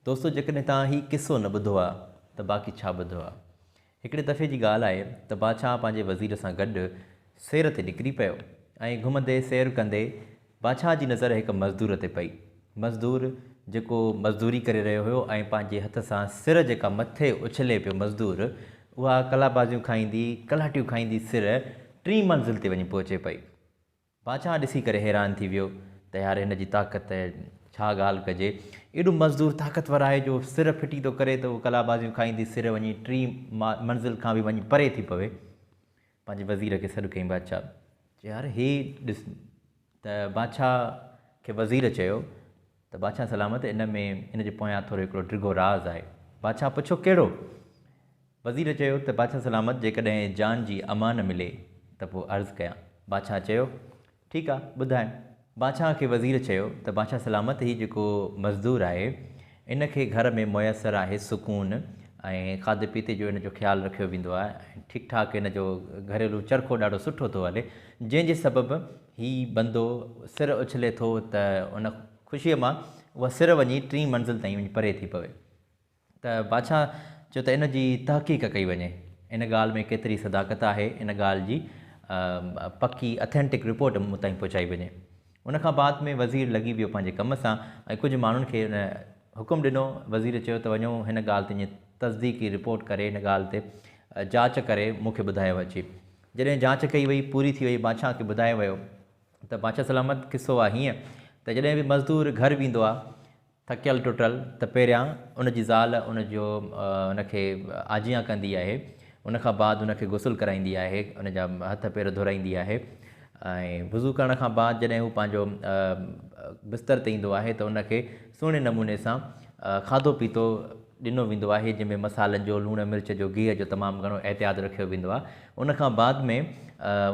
दोस्तों जेकॾहिं तव्हां ही किस्सो न ॿुधो आहे त बाक़ी छा ॿुधो आहे। हिकिड़े दफ़े जी ॻाल्हि आहे त बादशाह पंहिंजे वज़ीर सां गॾु सैर ते निकिरी पियो ऐं घुमंदे सैर कंदे बादशाह जी नज़र हिकु मज़दूर ते पई। मज़दूर जेको मज़दूरी करे रहियो हुयो ऐं पंहिंजे हथ सां सिर जेका मथे उछले पियो मज़दूर, उहा कलाबाज़ियूं खाईंदी कलाटियूं खाईंदी सिर 3 मंज़िल ते वञी पहुचे पई। बादशाह ॾिसी करे हैरान थी वियो त यार हिन जी ताक़त छा ॻाल्हि कजे। एॾो मज़दूर ताक़तवर आहे जो सिर फिटी थो करे त उहो कलाबाज़ियूं खाईंदी सिर वञी 3 मंज़िल खां बि वञी परे थी पवे। पंहिंजे वज़ीर खे सॾु कयईं बादशाह, यार हे ॾिस। त बादशाह खे वज़ीर चयो त बादशाह सलामत, इन में इन जे पोयां थोरो हिकिड़ो डिघो राज़ आहे। बादशाह पुछो कहिड़ो? वज़ीर चयो त बादशाह सलामत, जेकॾहिं जान जी अमान मिले त पोइ अर्ज़ु कयां। बादशाह चयो ठीकु आहे, ॿुधाए। बादशाह खे वज़ीर चयो त बादशाह सलामत, हीउ जेको मज़दूर आहे इन खे घर में मुयसरु आहे सुकून ऐं खाधे पीते जो इन जो ख़्यालु रखियो वेंदो आहे ऐं ठीकु ठाकु इन जो घरेलू चरखो ॾाढो सुठो थो हले, जंहिंजे सबबु हीउ बंदो सिर उछले थो त उन ख़ुशीअ मां उहा सिर वञी 3 मंज़िल ताईं वञी परे थी पवे। त बादशाह चयो त इन जी तहक़ीक़ कई वञे, इन ॻाल्हि में केतिरी सदाकत आहे, इन ॻाल्हि जी पकी अथेंटिक रिपोर्ट मूं ताईं पहुचाई वञे। उनखां बाद में वज़ीर लॻी वियो पंहिंजे कम सां ऐं कुझु माण्हुनि खे हुन हुकुम ॾिनो। वज़ीर चयो त वञो हिन ॻाल्हि ते ईअं तस्दीकी रिपोर्ट करे, हिन ॻाल्हि ते जांच करे मूंखे ॿुधायो अचे। जॾहिं जांच कई वई, पूरी थी वई, बादशाह खे ॿुधायो वियो त बादशाह सलामत किस्सो आहे हीअं त जॾहिं बि मज़दूर घर वेंदो आहे थकियल टुटल, त पहिरियां उनजी ज़ाल उनजो उनखे आजियां कंदी आहे, उनखां बाद उनखे गुसुल कराईंदी आहे, उनजा हथ पेर धुराईंदी आहे ऐं वुज़ू करण खां बाद जॾहिं हू पंहिंजो बिस्तर ते ईंदो आहे त उनखे सुहिणे नमूने सां खाधो पीतो ॾिनो वेंदो आहे, जंहिंमें मसालनि जो, लूण मिर्च जो, गिह जो तमामु घणो एहतियात रखियो वेंदो आहे। उनखां बाद में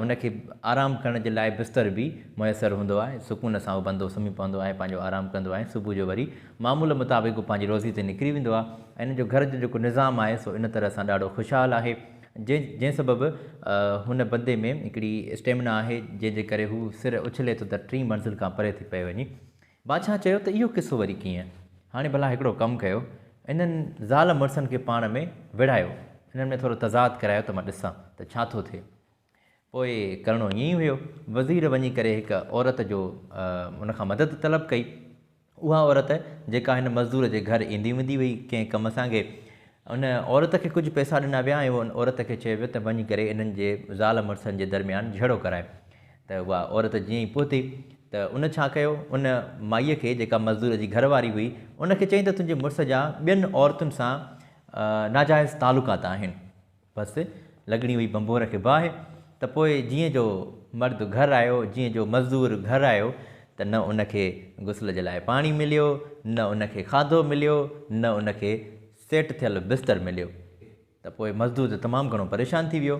उनखे आराम करण जे लाइ बिस्तर बि मुयसरु हूंदो आहे, सुकून सां उहो बंदो सुम्ही पवंदो आहे, पंहिंजो आराम कंदो आहे। सुबुह जो वरी मामूल मुताबिक़ पंहिंजी रोज़ी ते निकिरी वेंदो आहे ऐं इन जो घर जो जेको निज़ाम आहे सो इन तरह सां ॾाढो ख़ुशहाल आहे, जंहिं सबबु हुन बंदे में हिकिड़ी स्टेमिना आहे जंहिंजे करे हू सिर उछले थो त 3 मंज़िल खां परे थी पए वञे। बादशाह चयो त इहो किस्सो वरी कीअं? हाणे भला हिकिड़ो कमु कयो, इन्हनि ज़ाल मुड़ुसनि खे पाण में विढ़ायो, इन्हनि में थोरो तज़ाद करायो त मां ॾिसां त छा थो थिए। पोइ करिणो ईअं ई हुयो। वज़ीर वञी करे हिकु औरत जो उनखां मदद तलब कई। उहा औरत जेका हिन मज़दूर जे घर ईंदी वेंदी हुई कंहिं कम सां खे, उन औरत खे कुझु पैसा ॾिना विया ऐं उन औरत खे चयो वियो त वञी करे इन्हनि जे ज़ाल मुड़ुसनि जे दरमियान झेड़ो कराए। त उहा औरत जीअं ई पहुती त उन छा कयो, उन माईअ खे जेका मज़दूर जी घरवारी हुई उनखे चयईं त तुंहिंजे मुड़ुस जा ॿियनि औरतुनि सां नाजाइज़ तालुकात आहिनि, बसि लॻणी हुई बंबोर खे बाहि। त पोइ जीअं जो मर्द घरु आयो, जीअं जो मज़दूर घरु आयो, त न उनखे गुस्ल जे लाइ पाणी मिलियो, न उनखे खाधो मिलियो, न उनखे सेट थियल बिस्तर मिलियो। त पोइ मज़दूर त तमामु घणो परेशान थी वियो।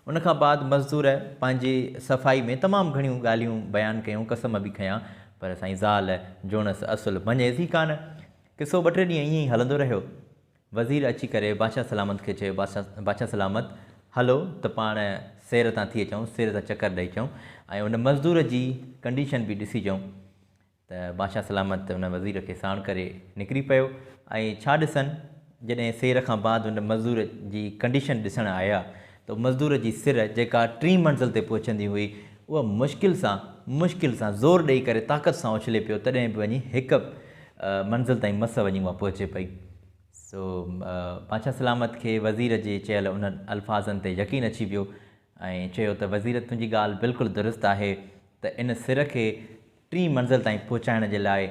उनखां बाद मज़दूर पंहिंजी सफ़ाई में तमामु घणियूं ॻाल्हियूं बयानु कयूं, कसम बि खयां, पर साईं ज़ाल जोणस असुल मञेसि ई कान। किसो 2-3 ॾींहं ईअं ई हलंदो रहियो। वज़ीर अची करे बादशाह सलामत खे चयो, बादशाह सलामत हलो त पाण सैर तां थी अचूं, सैर तां चकर ॾेई अचूं ऐं उन मज़दूर जी कंडीशन बि ॾिसी अचूं। त बादशाह सलामत उन वज़ीर खे साण करे निकिरी पियो ऐं छा ॾिसनि, जॾहिं सैर खां बाद उन मज़दूर जी कंडीशन ॾिसणु आया त मज़दूर जी सिर जेका 3 मंज़िल ते पहुचंदी हुई, उहा मुश्किल सां ज़ोर ॾेई करे ताक़त सां उछले पियो, तॾहिं बि वञी 1 मंज़िल ताईं मस वञी उहा पहुचे पई। सो बादशाह सलामत खे वज़ीर जे चयल उन अल्फाज़नि ते यकीन अची वियो ऐं चयो त वज़ीर, तुंहिंजी ॻाल्हि बिल्कुलु दुरुस्त आहे त इन सिर खे 3 मंज़िल ताईं पहुचाइण जे लाइ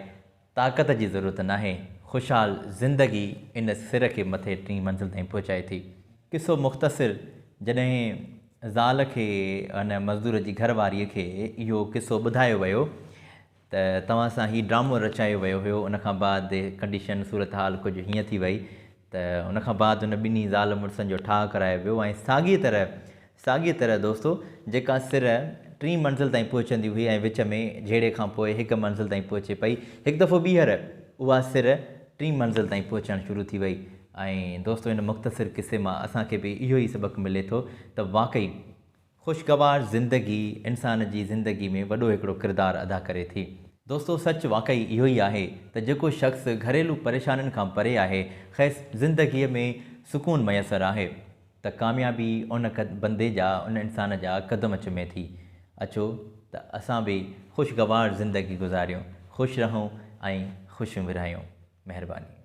ताक़त जी ज़रूरत नाहे, ख़ुशहाल ज़िंदगी इन सिर खे मथे 3 मंज़िल ताईं पहुचाए थी। किसो मुख़्तसिर जॾहिं ज़ाल खे अन मज़दूर जी घरवारीअ खे इहो किस्सो ॿुधायो वियो त तव्हां सां हीउ ड्रामो रचायो वियो हुयो, उनखां बाद कंडीशन सूरत हाल कुझु हीअं थी वई त उनखां बाद उन ॿिन्ही ज़ाल मुड़ुसनि जो ठाह करायो वियो ऐं साॻीअ तरह दोस्तो जेका सिर 3 मंज़िल ताईं पहुचंदी हुई ऐं विच में झेड़े खां पोइ 1 मंज़िल ताईं पहुचे पई, हिकु दफ़ो ॿीहर उहा सिर 3 मंज़िल ताईं पहुचणु शुरू थी वई। ऐं दोस्तो इन मुख़्तसिर किस्से मां असांखे बि इहो ई सबक़ु मिले थो त वाक़ई ख़ुशगवार ज़िंदगी इंसान जी ज़िंदगी में वॾो हिकिड़ो किरदारु अदा करे थी। दोस्तों सच वाक़ई इहो ई आहे त जेको शख़्स घरेलू परेशानियुनि खां परे आहे, ख़ैसि ज़िंदगीअ में सुकून मैसर आहे, त कामयाबी उन बंदे जा, उन इंसान जा क़दम चुमे थी। अचो त असां बि ख़ुशगवार ज़िंदगी गुज़ारियूं, ख़ुशि रहूं ऐं ख़ुशियूं विरहायूं। महिरबानी।